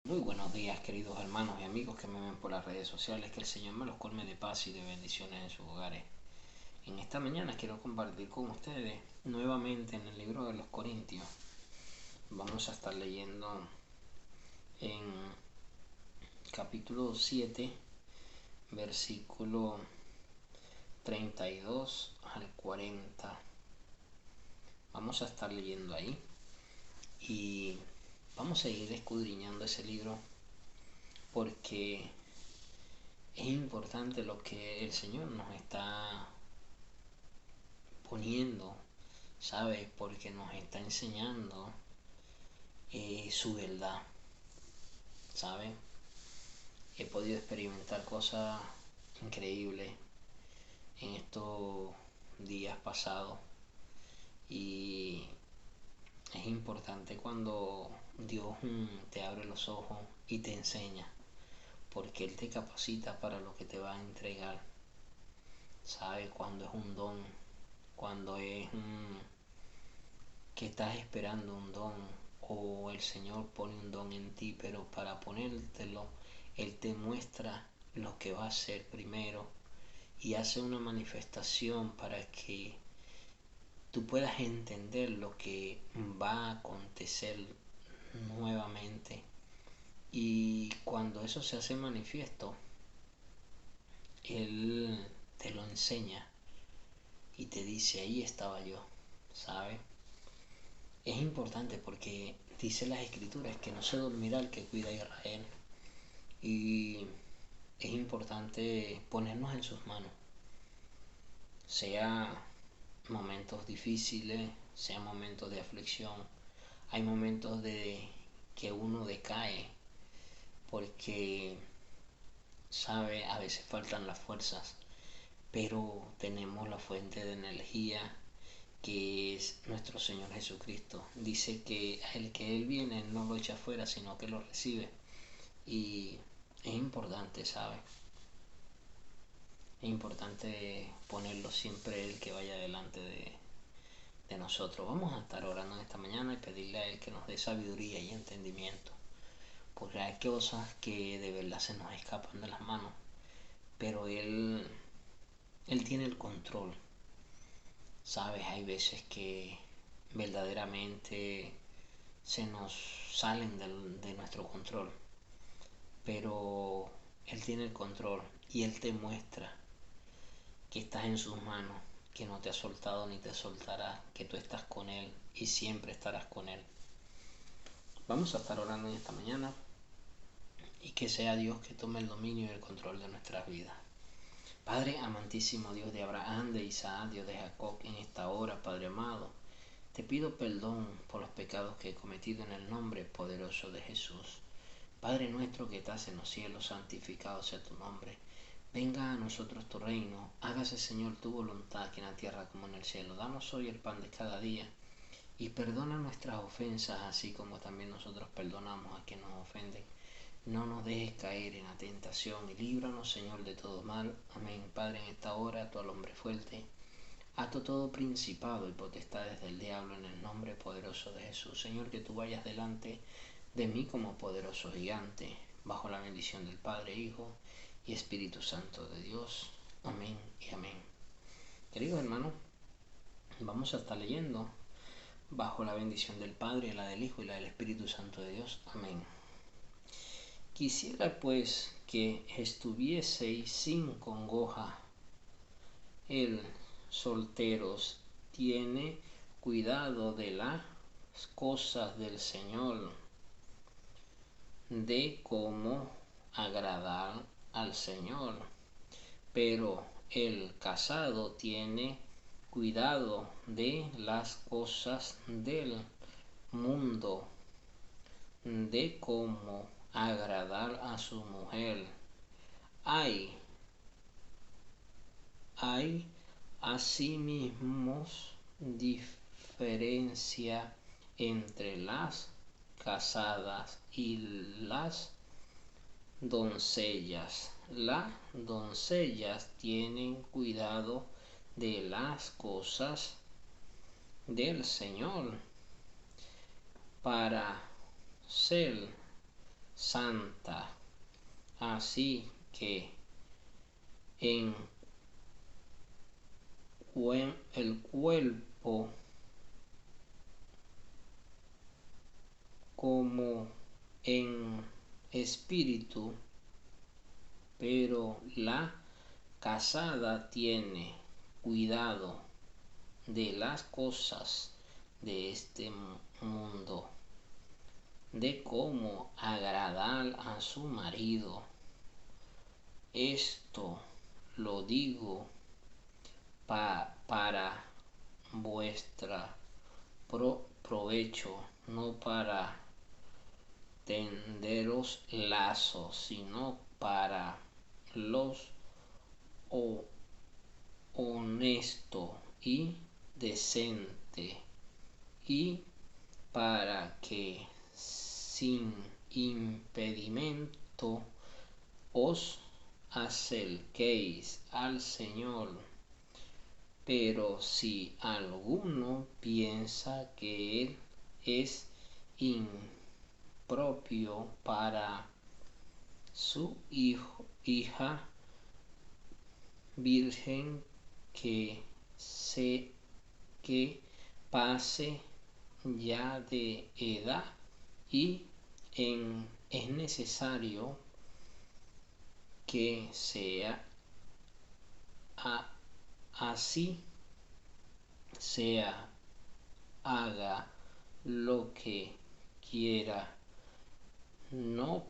Muy buenos días, queridos hermanos y amigos que me ven por las redes sociales. Que el Señor me los colme de paz y de bendiciones en sus hogares. En esta mañana quiero compartir con ustedes nuevamente en el libro de los Corintios. Vamos a estar leyendo en capítulo 7, versículo 32 al 40. Vamos a estar leyendo ahí y vamos a ir escudriñando ese libro porque es importante lo que el Señor nos está poniendo, ¿sabe? Porque nos está enseñando su verdad, ¿sabe? He podido experimentar cosas increíbles en estos días pasados y es importante cuando Dios te abre los ojos y te enseña, porque Él te capacita para lo que te va a entregar, ¿sabe? Cuando es un don, cuando es que estás esperando un don o el Señor pone un don en ti, pero para ponértelo, Él te muestra lo que va a hacer primero y hace una manifestación para que tú puedas entender lo que va a acontecer nuevamente. Y cuando eso se hace manifiesto, Él te lo enseña y te dice, ahí estaba yo, ¿sabes? Es importante porque dice las escrituras que no se dormirá el que cuida a Israel. Y es importante ponernos en sus manos. Sea momentos difíciles, sea momentos de aflicción. Hay momentos de que uno decae porque, sabe, a veces faltan las fuerzas. Pero tenemos la fuente de energía que es nuestro Señor Jesucristo. Dice que el que Él viene no lo echa afuera, sino que lo recibe. Y es importante, ¿sabes? Es importante ponerlo siempre el que vaya delante de nosotros. Vamos a estar orando en esta mañana y pedirle a Él que nos dé sabiduría y entendimiento. Porque hay cosas que de verdad se nos escapan de las manos. Pero Él tiene el control. ¿Sabes? Hay veces que verdaderamente se nos salen de nuestro control. Pero Él tiene el control y Él te muestra que estás en sus manos, que no te ha soltado ni te soltará, que tú estás con Él y siempre estarás con Él. Vamos a estar orando en esta mañana y que sea Dios que tome el dominio y el control de nuestras vidas. Padre amantísimo, Dios de Abraham, de Isaac, Dios de Jacob, en esta hora, Padre amado, te pido perdón por los pecados que he cometido en el nombre poderoso de Jesús. Padre nuestro que estás en los cielos, santificado sea tu nombre. Venga a nosotros tu reino, hágase Señor tu voluntad, aquí en la tierra como en el cielo. Danos hoy el pan de cada día y perdona nuestras ofensas, así como también nosotros perdonamos a quienes nos ofenden. No nos dejes caer en la tentación y líbranos, Señor, de todo mal. Amén. Padre, en esta hora, tú al hombre fuerte, ato todo principado y potestades del diablo en el nombre poderoso de Jesús. Señor, que tú vayas delante de mí como poderoso gigante, bajo la bendición del Padre, Hijo y Espíritu Santo de Dios. Amén y amén. Queridos hermanos, vamos a estar leyendo bajo la bendición del Padre, la del Hijo y la del Espíritu Santo de Dios. Amén. Quisiera pues que estuvieseis sin congoja. El solteros tiene cuidado de las cosas del Señor, de cómo agradar al Señor. Pero el casado tiene cuidado de las cosas del mundo, de cómo agradar a su mujer. Hay asimismo diferencia entre las casadas y las doncellas. Las doncellas tienen cuidado de las cosas del Señor para ser santa. Así que en el cuerpo como en espíritu, pero la casada tiene cuidado de las cosas de este mundo, de cómo agradar a su marido. Esto lo digo para vuestra provecho, no para tenderos lazos, sino para los honesto y decente, y para que sin impedimento os acerquéis al Señor. Pero si alguno piensa que él es impropio para su hija virgen, que pase ya de edad, y es necesario que sea así, sea haga lo que quiera, no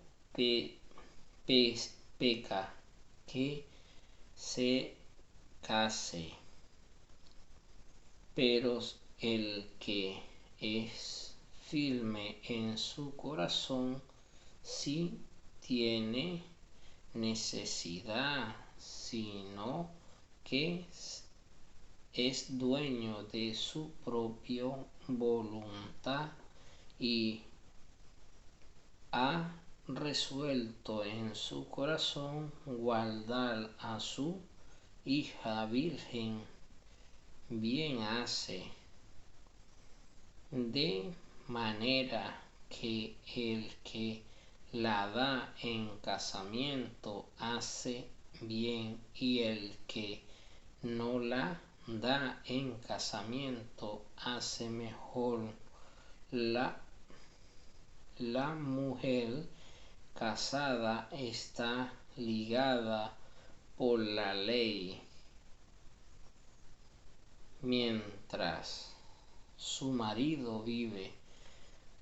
peca, que se case. Pero el que es firme en su corazón, sí tiene necesidad, sino que es dueño de su propia voluntad y ha resuelto en su corazón guardar a su hija virgen. Bien hace, de manera que el que la da en casamiento hace bien, y el que no la da en casamiento hace mejor. La mujer casada está ligada por la ley mientras su marido vive,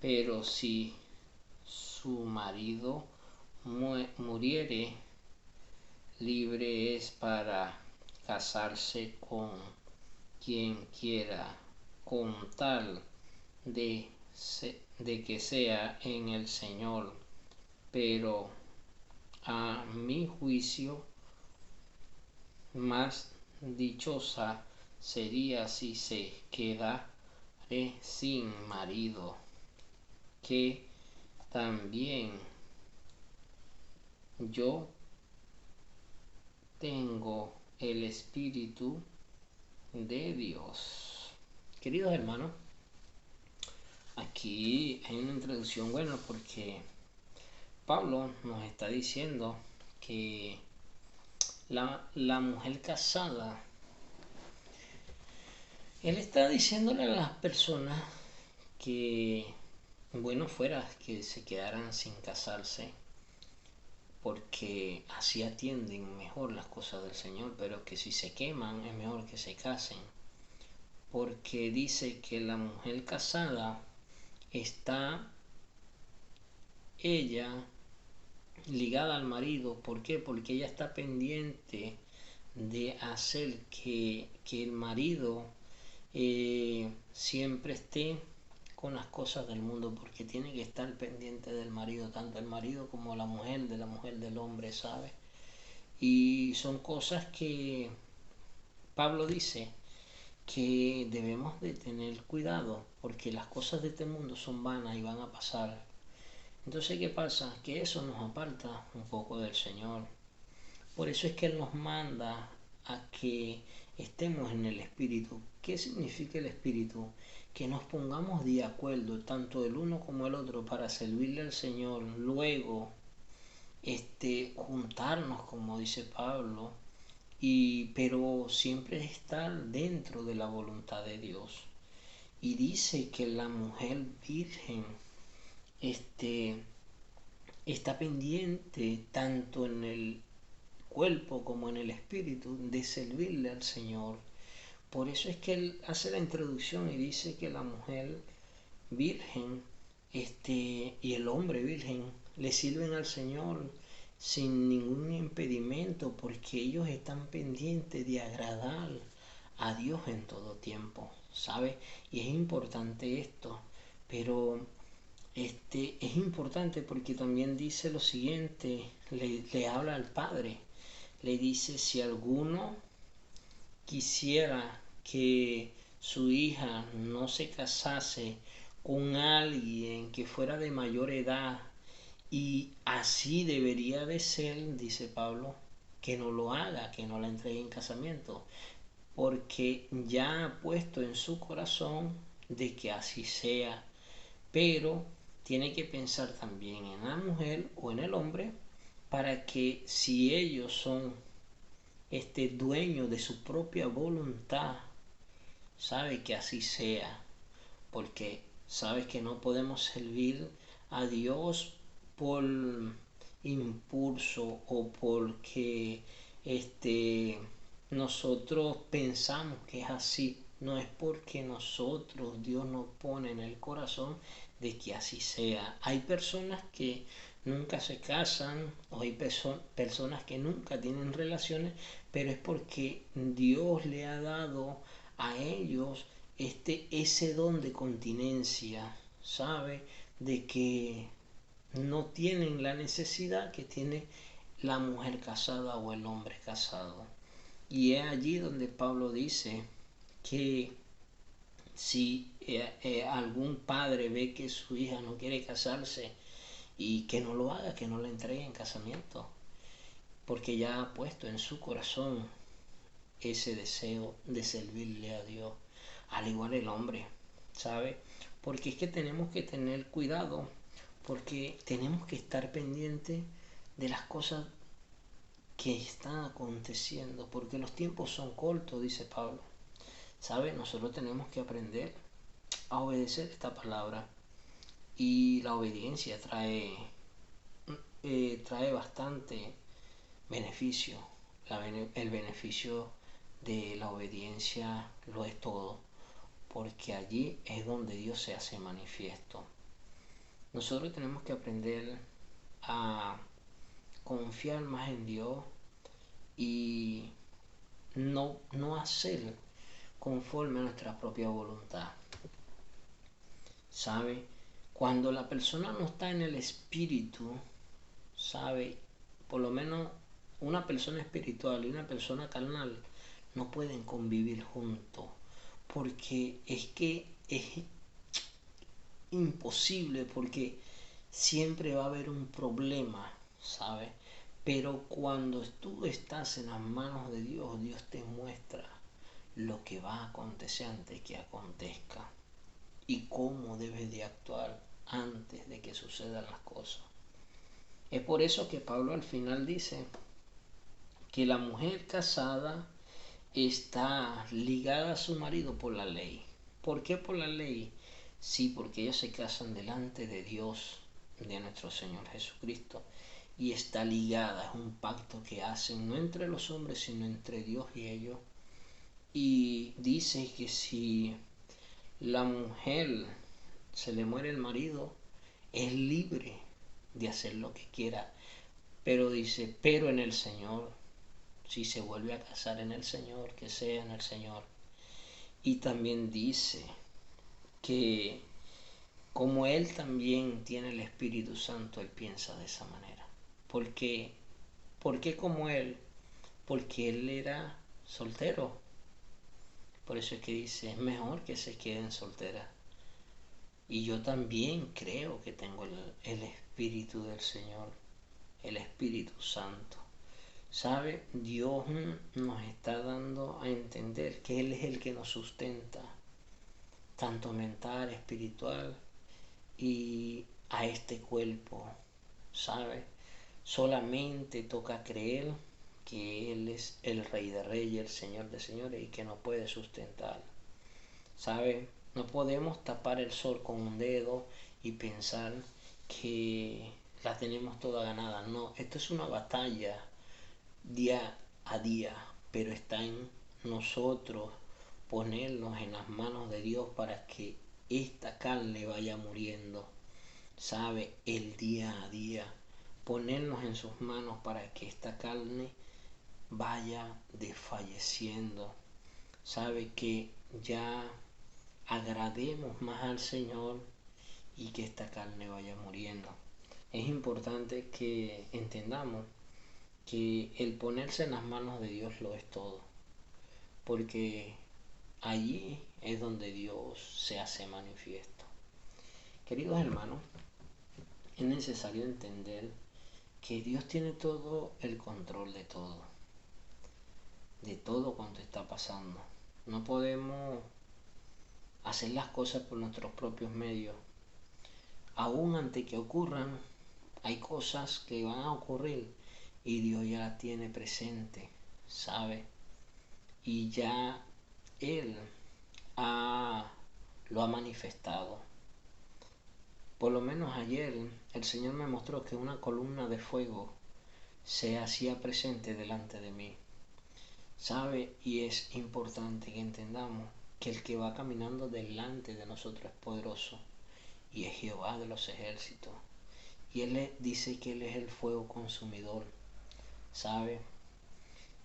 pero si su marido muriere, libre es para casarse con quien quiera, con tal de que sea en el Señor. Pero a mi juicio, más dichosa sería si se quedare sin marido, que también yo tengo el Espíritu de Dios. Queridos hermanos, aquí hay una introducción buena, porque Pablo nos está diciendo que la mujer casada, él está diciéndole a las personas que bueno fuera que se quedaran sin casarse, porque así atienden mejor las cosas del Señor, pero que si se queman es mejor que se casen, porque dice que la mujer casada está ella ligada al marido. ¿Por qué? Porque ella está pendiente de hacer que el marido siempre esté con las cosas del mundo, porque tiene que estar pendiente del marido, tanto el marido como la mujer, de la mujer del hombre, ¿sabe? Y son cosas que Pablo dice que debemos de tener cuidado, porque las cosas de este mundo son vanas y van a pasar. Entonces, ¿qué pasa? Que eso nos aparta un poco del Señor. Por eso es que Él nos manda a que estemos en el Espíritu. ¿Qué significa el Espíritu? que nos pongamos de acuerdo, tanto el uno como el otro, para servirle al Señor. Luego, juntarnos, como dice Pablo, pero siempre estar dentro de la voluntad de Dios. Y dice que la mujer virgen, está pendiente tanto en el cuerpo como en el espíritu de servirle al Señor. Por eso es que él hace la introducción y dice que la mujer virgen y el hombre virgen le sirven al Señor sin ningún impedimento, porque ellos están pendientes de agradar a Dios en todo tiempo, ¿sabe? Y es importante esto, pero es importante porque también dice lo siguiente, le habla al Padre, le dice: si alguno quisiera que su hija no se casase con alguien que fuera de mayor edad, y así debería de ser, dice Pablo, que no lo haga, que no la entregue en casamiento, porque ya ha puesto en su corazón de que así sea. Pero tiene que pensar también en la mujer o en el hombre, para que si ellos son dueños de su propia voluntad, sabe que así sea, porque sabes que no podemos servir a Dios por impulso o porque nosotros pensamos que es así. No es porque Dios nos pone en el corazón de que así sea. Hay personas que nunca se casan, o hay personas que nunca tienen relaciones, pero es porque Dios le ha dado a ellos ese don de continencia, ¿sabe? De que no tienen la necesidad que tiene la mujer casada o el hombre casado. Y es allí donde Pablo dice que si algún padre ve que su hija no quiere casarse, y que no lo haga, que no la entregue en casamiento, porque ya ha puesto en su corazón ese deseo de servirle a Dios. Al igual el hombre, ¿sabe? Porque es que tenemos que tener cuidado, porque tenemos que estar pendientes de las cosas que están aconteciendo, porque los tiempos son cortos, dice Pablo. ¿Sabe? Nosotros tenemos que aprender a obedecer esta palabra, y la obediencia trae bastante beneficio. El beneficio de la obediencia lo es todo, porque allí es donde Dios se hace manifiesto. Nosotros tenemos que aprender a confiar más en Dios y no hacer conforme a nuestra propia voluntad. ¿Sabe? Cuando la persona no está en el espíritu, ¿sabe? Por lo menos una persona espiritual y una persona carnal no pueden convivir juntos, porque es que es imposible, porque siempre va a haber un problema, ¿sabes? Pero cuando tú estás en las manos de Dios, Dios te muestra lo que va a acontecer antes que acontezca, y cómo debes de actuar antes de que sucedan las cosas. Es por eso que Pablo al final dice que la mujer casada está ligada a su marido por la ley. ¿Por qué por la ley? Sí, porque ellos se casan delante de Dios, de nuestro Señor Jesucristo, y está ligada, es un pacto que hacen no entre los hombres, sino entre Dios y ellos. Y dice que si la mujer se le muere el marido, es libre de hacer lo que quiera, pero dice: pero en el Señor, si se vuelve a casar en el Señor, que sea en el Señor. Y también dice que como Él también tiene el Espíritu Santo, Él piensa de esa manera. ¿Por qué? ¿Por qué como Él? Porque Él era soltero. Por eso es que dice: es mejor que se queden solteras. Y yo también creo que tengo el Espíritu del Señor, el Espíritu Santo. ¿Sabe? Dios nos está dando a entender que Él es el que nos sustenta. tanto mental, espiritual y a este cuerpo, ¿sabe? Solamente toca creer que Él es el Rey de Reyes, el Señor de Señores y que nos puede sustentar, ¿sabe? No podemos tapar el sol con un dedo y pensar que la tenemos toda ganada. No, esto es una batalla día a día, pero está en nosotros ponernos en las manos de Dios para que esta carne vaya muriendo, ¿sabe? El día a día, ponernos en sus manos para que esta carne vaya desfalleciendo, ¿sabe? Que ya agrademos más al Señor y que esta carne vaya muriendo. Es importante que entendamos que el ponerse en las manos de Dios lo es todo, porque allí es donde Dios se hace manifiesto. Queridos hermanos, es necesario entender que Dios tiene todo el control de todo cuanto está pasando. No podemos hacer las cosas por nuestros propios medios. Aún antes que ocurran, hay cosas que van a ocurrir y Dios ya las tiene presente, ¿sabe? Y ya Él lo ha manifestado. Por lo menos ayer el Señor me mostró que una columna de fuego se hacía presente delante de mí, ¿sabe? Y es importante que entendamos que el que va caminando delante de nosotros es poderoso y es Jehová de los ejércitos. Y Él dice que Él es el fuego consumidor, ¿sabe?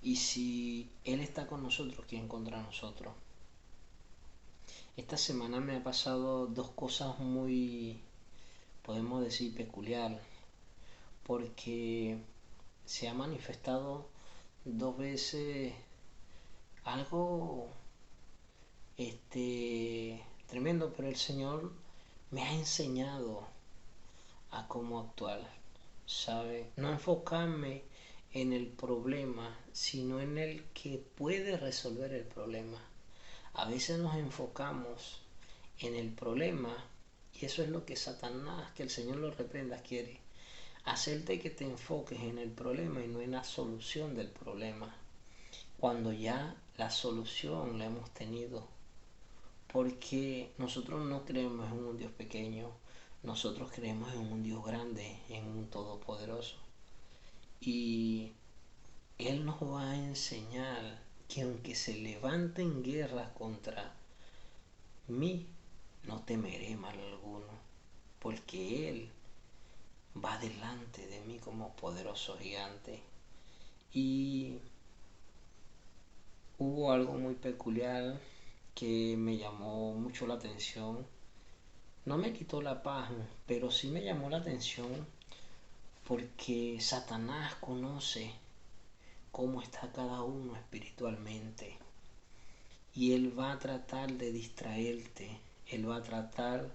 Y si Él está con nosotros, ¿quién contra nosotros? Esta semana me ha pasado dos cosas muy, podemos decir, peculiar, porque se ha manifestado dos veces algo tremendo, pero el Señor me ha enseñado a cómo actuar, ¿sabe? No enfocarme en el problema, sino en el que puede resolver el problema. A veces nos enfocamos en el problema y eso es lo que Satanás, que el Señor lo reprenda, quiere. Hacerte que te enfoques en el problema y no en la solución del problema, cuando ya la solución la hemos tenido. Porque nosotros no creemos en un Dios pequeño, nosotros creemos en un Dios grande, en un todopoderoso. Y Él nos va a enseñar que aunque se levanten guerras contra mí, no temeré mal alguno, porque Él va delante de mí como poderoso gigante. Y hubo algo muy peculiar que me llamó mucho la atención. No me quitó la paz, pero sí me llamó la atención porque Satanás conoce cómo está cada uno espiritualmente y él va a tratar de distraerte, él va a tratar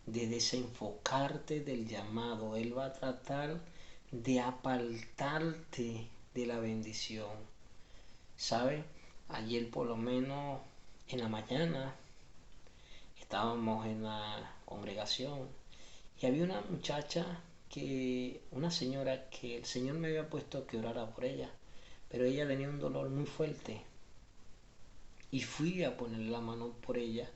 de desenfocarte del llamado, él va a tratar de apartarte de la bendición, ¿sabe? Ayer por lo menos en la mañana estábamos en la congregación y había una muchacha una señora que el Señor me había puesto que orara por ella, pero ella tenía un dolor muy fuerte y fui a ponerle la mano por ella.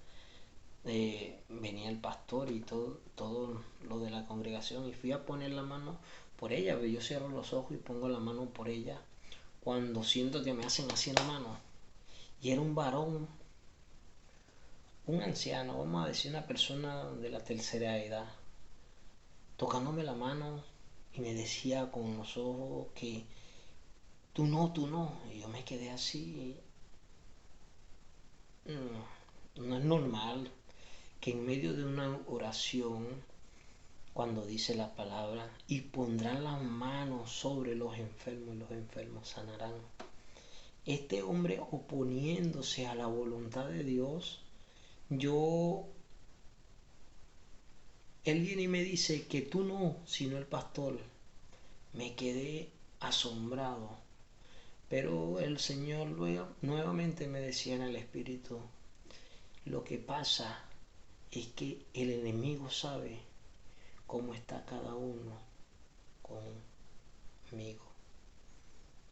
Venía el pastor y todo lo de la congregación y fui a poner la mano por ella. Yo cierro los ojos y pongo la mano por ella cuando siento que me hacen así en la mano. Y era un varón, un anciano, vamos a decir una persona de la tercera edad, tocándome la mano y me decía con los ojos que tú no. Y yo me quedé así. No es normal que en medio de una oración, cuando dice la palabra, y pondrán las manos sobre los enfermos y los enfermos sanarán. Este hombre oponiéndose a la voluntad de Dios, él viene y me dice que tú no, sino el pastor. Me quedé asombrado, pero el Señor nuevamente me decía en el Espíritu, lo que pasa es que el enemigo sabe cómo está cada uno conmigo.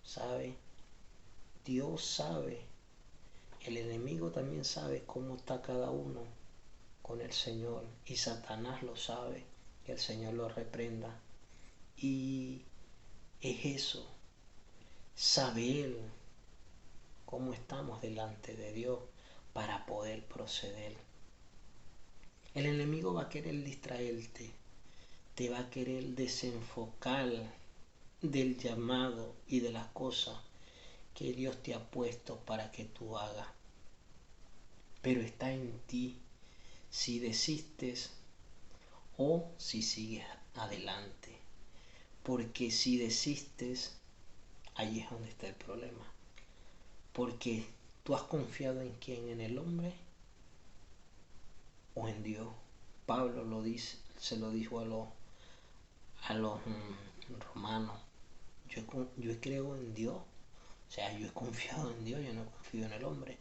¿Sabe? Dios sabe, el enemigo también sabe cómo está cada uno con el Señor, y Satanás lo sabe, que el Señor lo reprenda. Y es eso, saber cómo estamos delante de Dios para poder proceder. El enemigo va a querer distraerte, te va a querer desenfocar del llamado y de las cosas que Dios te ha puesto para que tú hagas. Pero está en ti si desistes o si sigues adelante. Porque si desistes, ahí es donde está el problema. Porque tú has confiado en quién, en el hombre o en Dios. Pablo lo dice, se lo dijo a los romanos. Yo creo en Dios. O sea, yo he confiado en Dios, yo no confío en el hombre.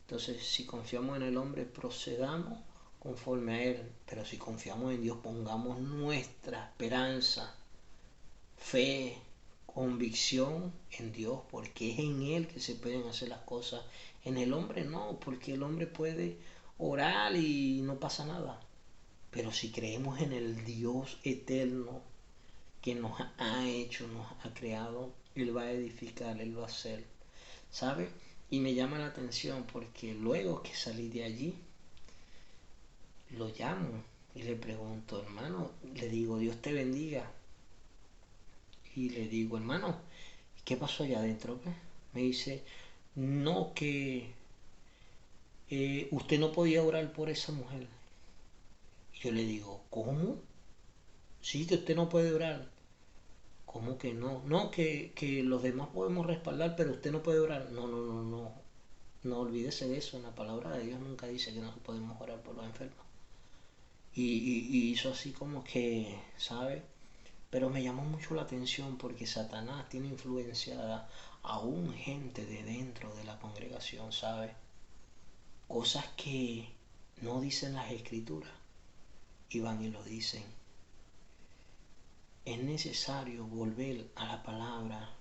Entonces, si confiamos en el hombre, procedamos conforme a él. Pero si confiamos en Dios, pongamos nuestra esperanza, fe, convicción en Dios, porque es en Él que se pueden hacer las cosas. En el hombre no, porque el hombre puede orar y no pasa nada. Pero si creemos en el Dios eterno que nos ha hecho, nos ha creado, Él va a edificar, Él va a hacer. ¿Sabe? Y me llama la atención porque luego que salí de allí, lo llamo y le pregunto, hermano, le digo, Dios te bendiga. Y le digo, hermano, ¿qué pasó allá adentro? Me dice, no, que usted no podía orar por esa mujer. Y yo le digo, ¿cómo? Sí, que usted no puede orar. ¿Cómo que no? No, que los demás podemos respaldar, pero usted no puede orar. No, no, no, no. No olvídese de eso. En la palabra de Dios nunca dice que no podemos orar por los enfermos. Y hizo así como que, ¿sabe? Pero me llamó mucho la atención porque Satanás tiene influenciada aún gente de dentro de la congregación, ¿sabe? Cosas que no dicen las escrituras y van y lo dicen. Es necesario volver a la palabra,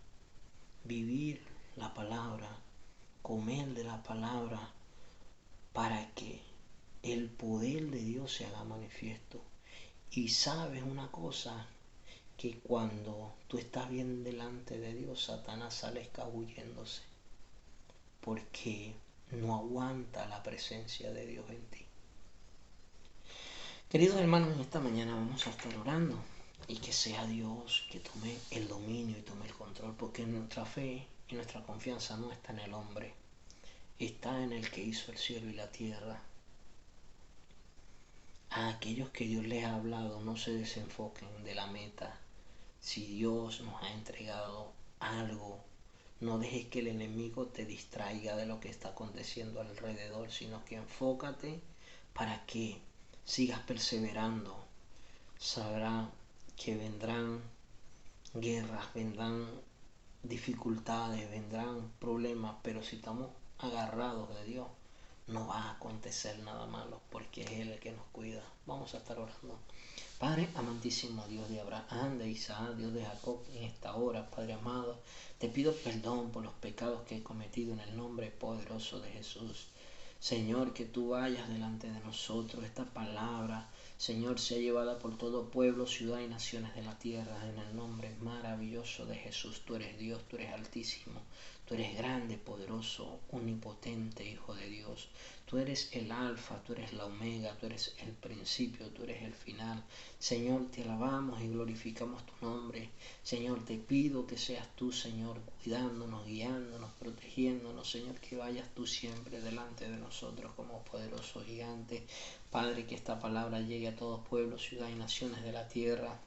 vivir la palabra, comer de la palabra para que el poder de Dios se haga manifiesto. Y sabes una cosa, que cuando tú estás bien delante de Dios, Satanás sale escabulléndose porque no aguanta la presencia de Dios en ti. Queridos hermanos, en esta mañana vamos a estar orando y que sea Dios que tome el dominio y tome el control, porque nuestra fe y nuestra confianza no está en el hombre, está en el que hizo el cielo y la tierra. A aquellos que Dios les ha hablado, no se desenfoquen de la meta. Si Dios nos ha entregado algo, no dejes que el enemigo te distraiga de lo que está aconteciendo alrededor, sino que enfócate para que sigas perseverando. Sabrá que vendrán guerras, vendrán dificultades, vendrán problemas, pero si estamos agarrados de Dios, no va a acontecer nada malo, porque es Él el que nos cuida. Vamos a estar orando. Padre amantísimo, Dios de Abraham, de Isaac, Dios de Jacob, en esta hora, Padre amado, te pido perdón por los pecados que he cometido en el nombre poderoso de Jesús. Señor, que tú vayas delante de nosotros. Esta palabra, Señor, sea llevada por todo pueblo, ciudad y naciones de la tierra, en el nombre maravilloso de Jesús. Tú eres Dios, tú eres altísimo, tú eres grande, poderoso, omnipotente, Hijo de Dios. Tú eres el alfa, tú eres la omega, tú eres el principio, tú eres el final. Señor, te alabamos y glorificamos tu nombre. Señor, te pido que seas tú, Señor, cuidándonos, guiándonos, protegiéndonos. Señor, que vayas tú siempre delante de nosotros como poderoso gigante. Padre, que esta palabra llegue a todos pueblos, ciudad y naciones de la tierra.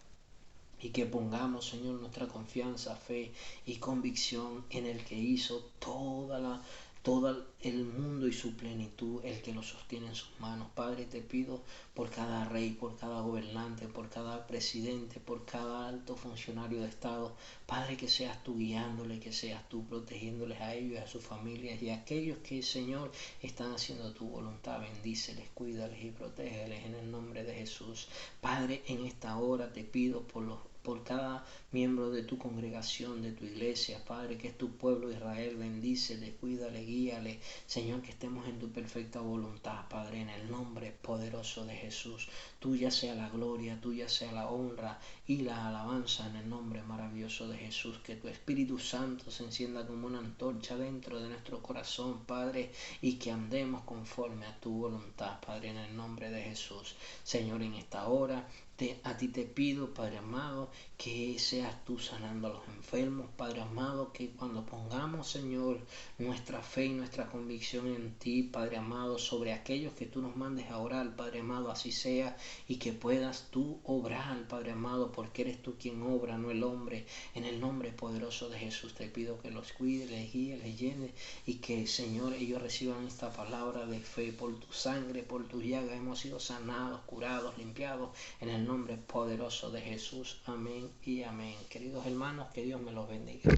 Y que pongamos, Señor, nuestra confianza, fe y convicción en el que hizo toda todo el mundo y su plenitud, el que lo sostiene en sus manos. Padre, te pido por cada rey, por cada gobernante, por cada presidente, por cada alto funcionario de Estado. Padre, que seas tú guiándole, que seas tú protegiéndoles a ellos y a sus familias y a aquellos que, Señor, están haciendo tu voluntad. Bendíceles, cuídales y protégeles en el nombre de Jesús. Padre, en esta hora te pido por cada miembro de tu congregación, de tu iglesia, Padre, que es tu pueblo Israel. Bendícele, cuídale, guíale, Señor, que estemos en tu perfecta voluntad, Padre, en el nombre poderoso de Jesús. Tuya sea la gloria, tuya sea la honra y la alabanza en el nombre maravilloso de Jesús. Que tu Espíritu Santo se encienda como una antorcha dentro de nuestro corazón, Padre, y que andemos conforme a tu voluntad, Padre, en el nombre de Jesús. Señor, en esta hora a ti te pido, Padre amado, que seas tú sanando a los enfermos, Padre amado, que cuando pongamos, Señor, nuestra fe y nuestra convicción en ti, Padre amado, sobre aquellos que tú nos mandes a orar, Padre amado, así sea, y que puedas tú obrar, Padre amado, porque eres tú quien obra, no el hombre. En el nombre poderoso de Jesús te pido que los cuide, les guíe, les llene, y que, Señor, ellos reciban esta palabra de fe. Por tu sangre, por tu llaga hemos sido sanados, curados, limpiados, en el nombre poderoso de Jesús. Amén y amén. Queridos hermanos, que Dios me los bendiga.